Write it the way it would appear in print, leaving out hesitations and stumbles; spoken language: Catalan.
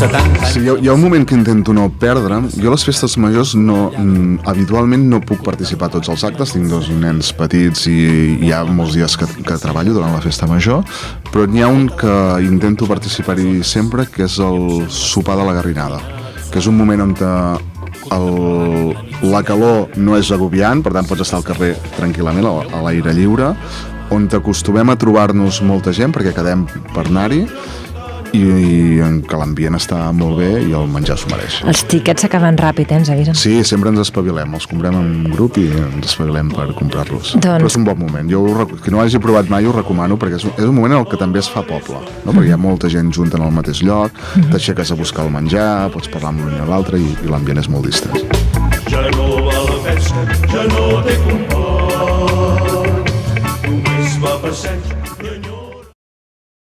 70 anys. Sí, hi ha un moment que intento no perdre. Jo a les festes majors habitualment no puc participar a tots els actes, tinc dos nens petits i hi ha molts dies que treballo durant la festa major, però n'hi ha un que intento participar-hi sempre, que és el sopar de la Garrinada, que és un moment on la calor no és agobiant, per tant pots estar al carrer tranquil·lament, a l'aire lliure, on acostumem a trobar-nos molta gent perquè quedem per anar-hi i que l'ambient està molt bé i el menjar s'ho mereix. Els tiquets s'acaben ràpid, ens avisen. Sí, sempre ens espavilem, els comprem en un grup i ens espavilem per comprar-los. Doncs... Però és un bon moment, qui no hagi provat mai ho recomano perquè és un moment en què també es fa poble, no? Perquè hi ha molta gent junta en el mateix lloc, t'aixeques a buscar el menjar, pots parlar amb l'un i l'altre i l'ambient és molt distès. Ja no va la festa, ja no té compor.